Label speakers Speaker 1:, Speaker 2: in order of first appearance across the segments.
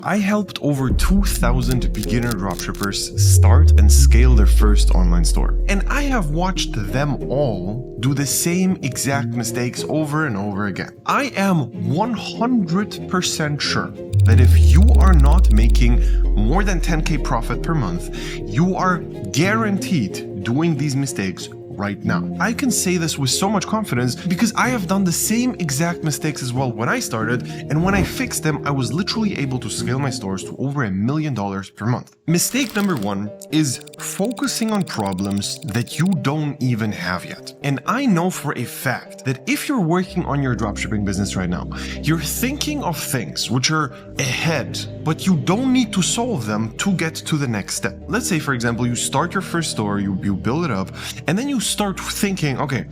Speaker 1: I helped over 2,000 beginner dropshippers start and scale their first online store. And I have watched them all do the same exact mistakes over and over again. I am 100% sure that if you are not making more than 10K profit per month, you are guaranteed doing these mistakes right now. I can say this with so much confidence because I have done the same exact mistakes as well when I started, and when I fixed them, I was literally able to scale my stores to over $1 million per month. Mistake number one is focusing on problems that you don't even have yet. And I know for a fact that if you're working on your dropshipping business right now, you're thinking of things which are ahead, but you don't need to solve them to get to the next step. Let's say, for example, you start your first store, you build it up, and then you start thinking, okay,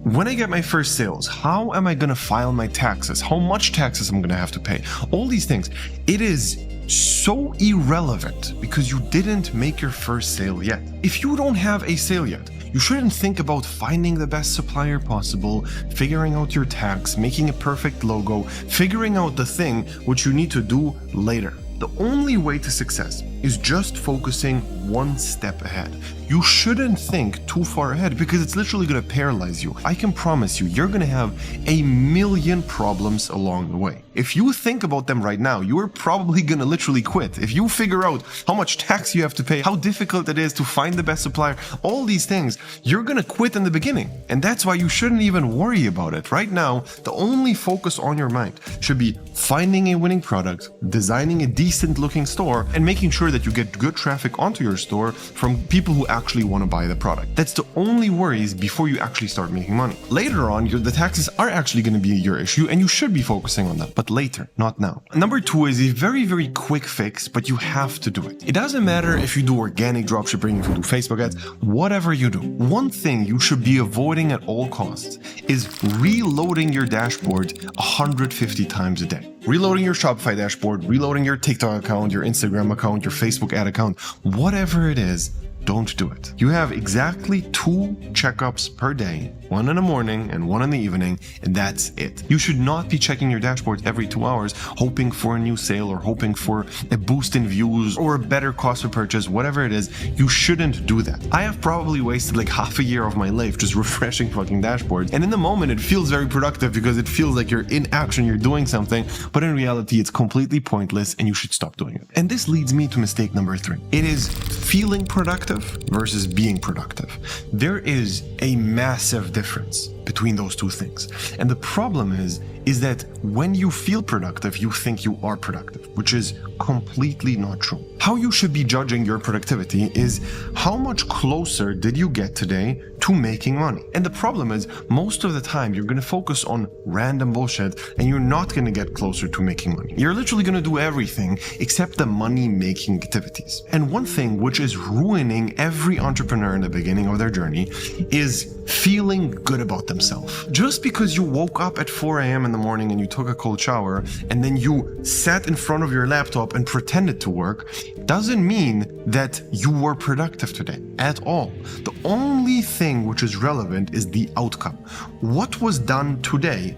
Speaker 1: when I get my first sales, how am I going to file my taxes? How much taxes I'm going to have to pay? All these things. It is so irrelevant because you didn't make your first sale yet. If you don't have a sale yet, you shouldn't think about finding the best supplier possible, figuring out your tax, making a perfect logo, figuring out the thing which you need to do later. The only way to success is just focusing one step ahead. You shouldn't think too far ahead because it's literally going to paralyze you. I can promise you, you're going to have a million problems along the way. If you think about them right now, you're probably going to literally quit. If you figure out how much tax you have to pay, how difficult it is to find the best supplier, all these things, you're going to quit in the beginning. And that's why you shouldn't even worry about it. Right now, the only focus on your mind should be finding a winning product, designing a decent looking store, and making sure that you get good traffic onto your store from people who actually want to buy the product. That's the only worries before you actually start making money. Later on, the taxes are actually going to be your issue and you should be focusing on that, but later, not now. Number two is a very, very quick fix, but you have to do it. It doesn't matter if you do organic dropshipping, if you do Facebook ads, whatever you do. One thing you should be avoiding at all costs is reloading your dashboard 150 times a day. Reloading your Shopify dashboard, reloading your TikTok account, your Instagram account, your Facebook ad account, whatever it is, don't do it. You have exactly 2 checkups per day, one in the morning and one in the evening, and that's it. You should not be checking your dashboard every 2 hours, hoping for a new sale or hoping for a boost in views or a better cost of purchase, whatever it is. You shouldn't do that. I have probably wasted like half a year of my life just refreshing fucking dashboards. And in the moment, it feels very productive because it feels like you're in action, you're doing something, but in reality, it's completely pointless and you should stop doing it. And this leads me to mistake number 3. It is feeling productive versus being productive. There is a massive difference between those two things. And the problem is that when you feel productive, you think you are productive, which is completely not true. How you should be judging your productivity is how much closer did you get today to making money. And the problem is most of the time you're going to focus on random bullshit and you're not going to get closer to making money. You're literally going to do everything except the money making activities. And one thing which is ruining every entrepreneur in the beginning of their journey is feeling good about themselves. Just because you woke up at 4 a.m. in the morning and you took a cold shower and then you sat in front of your laptop and pretended to work doesn't mean that you were productive today at all. The only thing which is relevant is the outcome. What was done today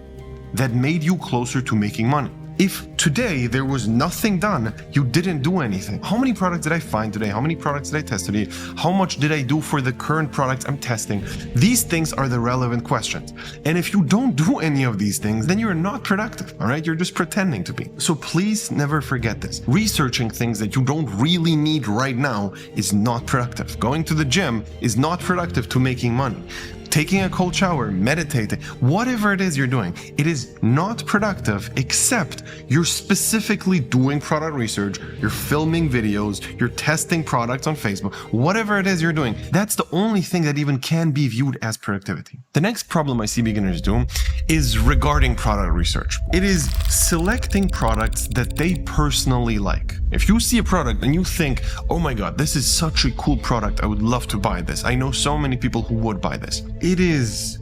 Speaker 1: that made you closer to making money? If today there was nothing done, you didn't do anything. How many products did I find today? How many products did I test today? How much did I do for the current products I'm testing? These things are the relevant questions. And if you don't do any of these things, then you're not productive, all right? You're just pretending to be. So please never forget this. Researching things that you don't really need right now is not productive. Going to the gym is not productive to making money. Taking a cold shower, meditating, whatever it is you're doing, it is not productive except you're specifically doing product research, you're filming videos, you're testing products on Facebook, whatever it is you're doing. That's the only thing that even can be viewed as productivity. The next problem I see beginners do is regarding product research. It is selecting products that they personally like. If you see a product and you think, oh my God, this is such a cool product, I would love to buy this. I know so many people who would buy this. It is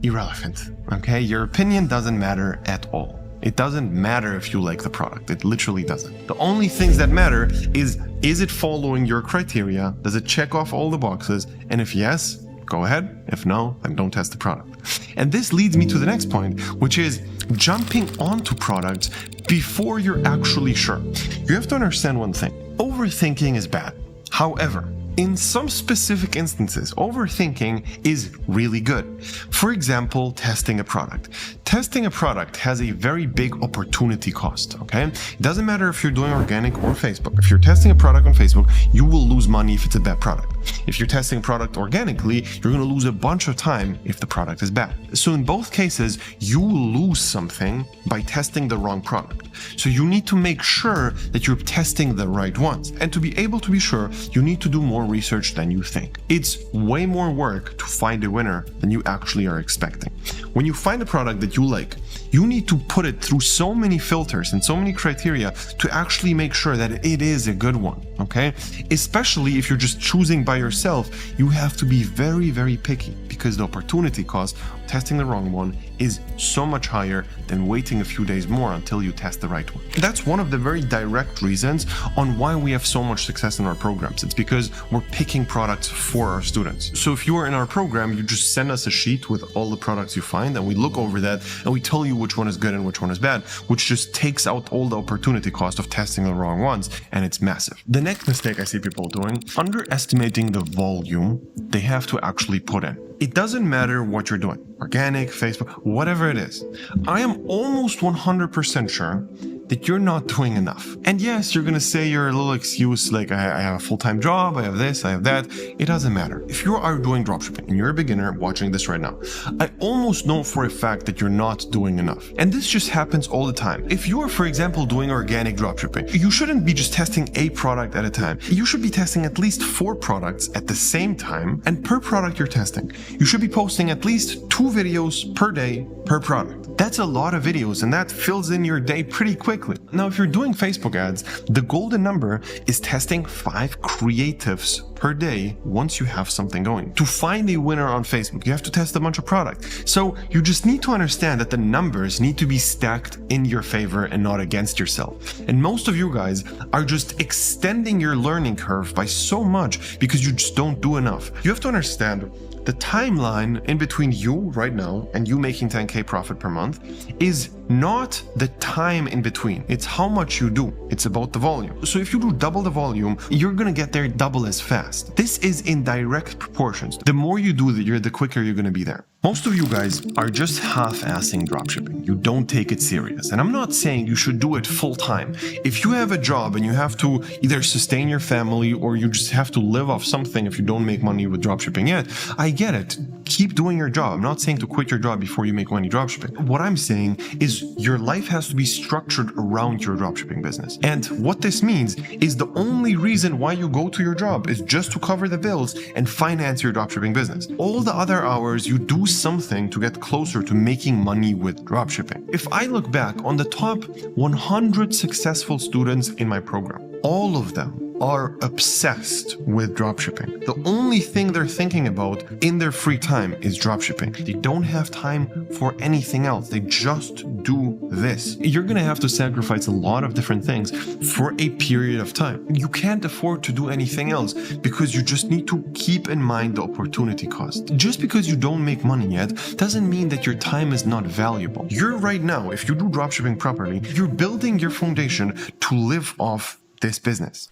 Speaker 1: irrelevant, okay? Your opinion doesn't matter at all. It doesn't matter if you like the product. It literally doesn't. The only things that matter is it following your criteria? Does it check off all the boxes? And if yes, go ahead. If no, then don't test the product. And this leads me to the next point, which is jumping onto products before you're actually sure. You have to understand one thing. Overthinking is bad. However, in some specific instances, overthinking is really good. For example, testing a product. Testing a product has a very big opportunity cost, okay? It doesn't matter if you're doing organic or Facebook. If you're testing a product on Facebook, you will lose money if it's a bad product. If you're testing a product organically, you're going to lose a bunch of time if the product is bad. So in both cases, you will lose something by testing the wrong product. So you need to make sure that you're testing the right ones. And to be able to be sure, you need to do more research than you think. It's way more work to find a winner than you actually are expecting. When you find a product that you like, you need to put it through so many filters and so many criteria to actually make sure that it is a good one, okay? Especially if you're just choosing by yourself, you have to be very, very picky because the opportunity cost of testing the wrong one is so much higher than waiting a few days more until you test the right one. That's one of the very direct reasons on why we have so much success in our programs. It's because we're picking products for our students. So if you are in our program, you just send us a sheet with all the products you find and we look over that and we tell you which one is good and which one is bad, which just takes out all the opportunity cost of testing the wrong ones, and it's massive. The next mistake I see people doing, underestimating the volume they have to actually put in. It doesn't matter what you're doing, organic, Facebook, whatever it is. I am almost 100% sure that you're not doing enough. And yes, you're gonna say your little excuse like, I have a full-time job, I have this, I have that. It doesn't matter. If you are doing dropshipping and you're a beginner watching this right now, I almost know for a fact that you're not doing enough. And this just happens all the time. If you are, for example, doing organic dropshipping, you shouldn't be just testing a product at a time. You should be testing at least 4 products at the same time, and per product you're testing, you should be posting at least 2 videos per day per product. That's a lot of videos, and that fills in your day pretty quickly. Now, if you're doing Facebook ads, the golden number is testing 5 creatives per day once you have something going. To find a winner on Facebook, you have to test a bunch of products. So you just need to understand that the numbers need to be stacked in your favor and not against yourself. And most of you guys are just extending your learning curve by so much because you just don't do enough. You have to understand the timeline in between you right now and you making 10K profit per month is not the time in between. It's how much you do. It's about the volume. So if you do double the volume, you're gonna get there double as fast. This is in direct proportions. The more you do, the quicker you're gonna be there. Most of you guys are just half-assing dropshipping. You don't take it serious. And I'm not saying you should do it full time. If you have a job and you have to either sustain your family or you just have to live off something if you don't make money with dropshipping yet, I get it. Keep doing your job. I'm not saying to quit your job before you make money dropshipping. What I'm saying is your life has to be structured around your dropshipping business. And what this means is the only reason why you go to your job is just to cover the bills and finance your dropshipping business. All the other hours you do something to get closer to making money with dropshipping. If I look back on the top 100 successful students in my program, all of them are obsessed with dropshipping. The only thing they're thinking about in their free time is dropshipping. They don't have time for anything else. They just do this. You're gonna have to sacrifice a lot of different things for a period of time. You can't afford to do anything else because you just need to keep in mind the opportunity cost. Just because you don't make money yet doesn't mean that your time is not valuable. You're right now, if you do dropshipping properly, you're building your foundation to live off this business.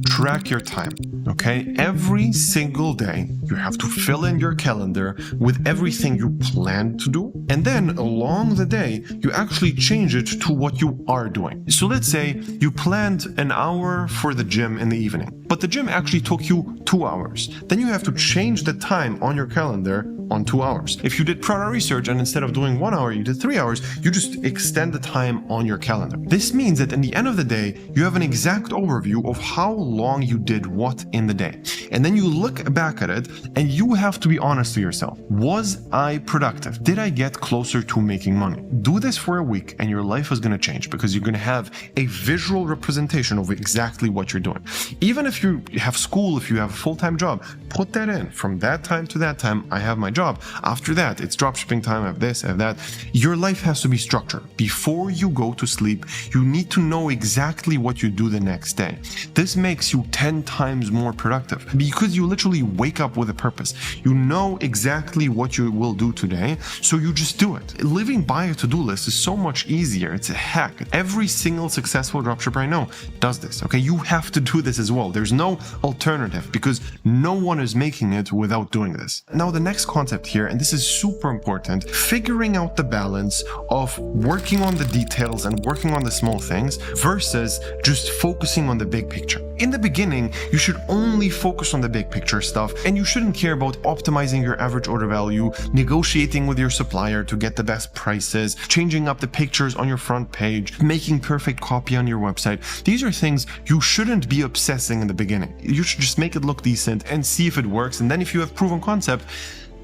Speaker 1: Track your time, okay? Every single day, you have to fill in your calendar with everything you plan to do. And then along the day, you actually change it to what you are doing. So let's say you planned an hour for the gym in the evening, but the gym actually took you 2 hours. Then you have to change the time on your calendar on 2 hours. If you did product research and instead of doing 1 hour, you did 3 hours, you just extend the time on your calendar. This means that in the end of the day, you have an exact overview of how long you did what in the day. And then you look back at it and you have to be honest to yourself. Was I productive? Did I get closer to making money? Do this for a week and your life is going to change because you're going to have a visual representation of exactly what you're doing. Even if you have school, if you have a full-time job, put that in. From that time to that time, I have my job. job. After that, it's dropshipping time. I have this, I have that. Your life has to be structured. Before you go to sleep, you need to know exactly what you do the next day. This makes you 10 times more productive because you literally wake up with a purpose. You know exactly what you will do today, so you just do it. Living by a to-do list is so much easier. It's a hack. Every single successful dropshipper I know does this. Okay, you have to do this as well. There's no alternative because no one is making it without doing this. Now, the next concept here, and this is super important, figuring out the balance of working on the details and working on the small things versus just focusing on the big picture. In the beginning, you should only focus on the big picture stuff, and you shouldn't care about optimizing your average order value, negotiating with your supplier to get the best prices, changing up the pictures on your front page, making perfect copy on your website. These are things you shouldn't be obsessing in the beginning. You should just make it look decent and see if it works, and then if you have proven concept,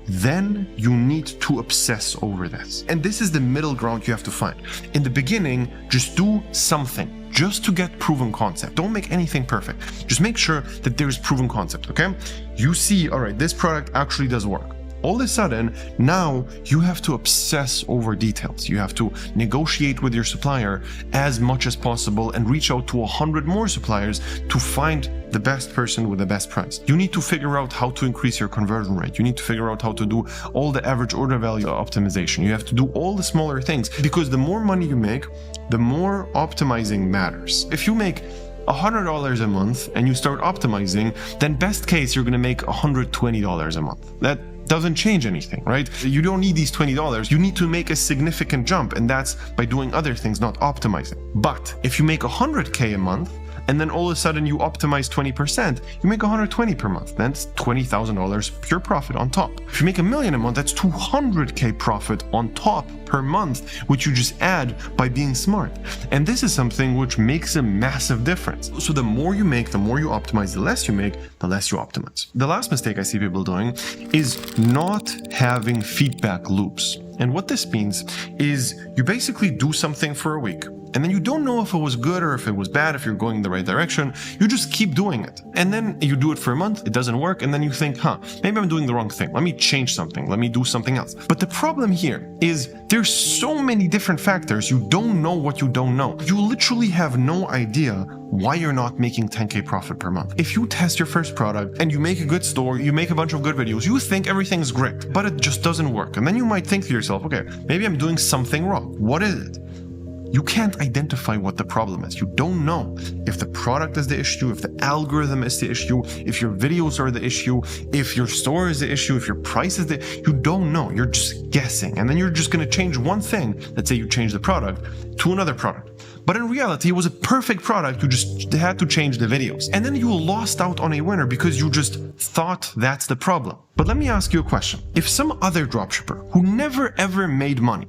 Speaker 1: then you need to obsess over this. And this is the middle ground you have to find. In the beginning, just do something just to get proven concept. Don't make anything perfect. Just make sure that there's proven concept, okay? You see, all right, this product actually does work. All of a sudden, now you have to obsess over details. You have to negotiate with your supplier as much as possible and reach out to 100 more suppliers to find the best person with the best price. You need to figure out how to increase your conversion rate. You need to figure out how to do all the average order value optimization. You have to do all the smaller things because the more money you make, the more optimizing matters. If you make $100 a month and you start optimizing, then best case, you're going to make $120 a month. That doesn't change anything, right? You don't need these $20. You need to make a significant jump, and that's by doing other things, not optimizing. But if you make $100K a month, and then all of a sudden you optimize 20%, you make $120 per month. That's $20,000 pure profit on top. If you make $1 million a month, that's $200K profit on top per month, which you just add by being smart. And this is something which makes a massive difference. So the more you make, the more you optimize, the less you make, the less you optimize. The last mistake I see people doing is not having feedback loops. And what this means is you basically do something for a week, and then you don't know if it was good or if it was bad, if you're going in the right direction. You just keep doing it. And then you do it for a month, it doesn't work, and then you think, maybe I'm doing the wrong thing. Let me change something. Let me do something else. But the problem here is there's so many different factors. You don't know what you don't know. You literally have no idea why you're not making 10K profit per month. If you test your first product and you make a good store, you make a bunch of good videos, you think everything's great, but it just doesn't work. And then you might think to yourself, okay, maybe I'm doing something wrong. What is it? You can't identify what the problem is. You don't know if the product is the issue, if the algorithm is the issue, if your videos are the issue, if your store is the issue, if your price is you don't know. You're just guessing. And then you're just going to change one thing. Let's say you change the product to another product. But in reality, it was a perfect product. You just had to change the videos. And then you lost out on a winner because you just thought that's the problem. But let me ask you a question. If some other dropshipper who never ever made money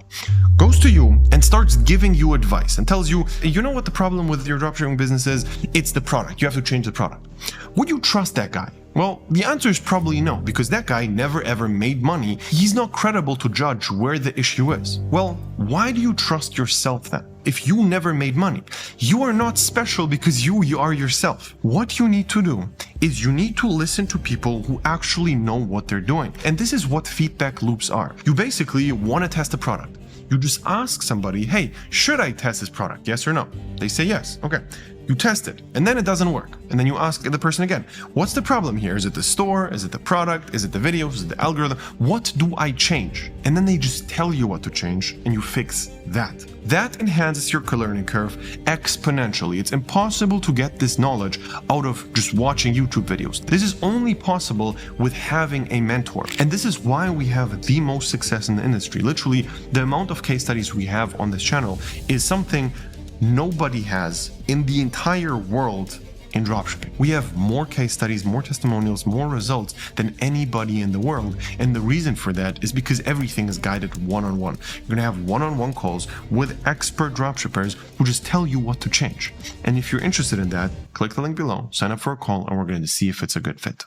Speaker 1: goes to you and starts giving you advice and tells you, you know what the problem with your dropshipping business is? It's the product. You have to change the product. Would you trust that guy? Well, the answer is probably no, because that guy never ever made money. He's not credible to judge where the issue is. Well, why do you trust yourself then? If you never made money, you are not special because you are yourself. What you need to do is you need to listen to people who actually know what they're doing. And this is what feedback loops are. You basically want to test a product. You just ask somebody, hey, should I test this product? Yes or no? They say yes. Okay. You test it, and then it doesn't work. And then you ask the person again, what's the problem here? Is it the store? Is it the product? Is it the videos? Is it the algorithm? What do I change? And then they just tell you what to change, and you fix that. That enhances your learning curve exponentially. It's impossible to get this knowledge out of just watching YouTube videos. This is only possible with having a mentor. And this is why we have the most success in the industry. Literally, the amount of case studies we have on this channel is something nobody has in the entire world in dropshipping. We have more case studies, more testimonials, more results than anybody in the world. And the reason for that is because everything is guided one-on-one. You're going to have one-on-one calls with expert dropshippers who just tell you what to change. And if you're interested in that, click the link below, sign up for a call, and we're going to see if it's a good fit.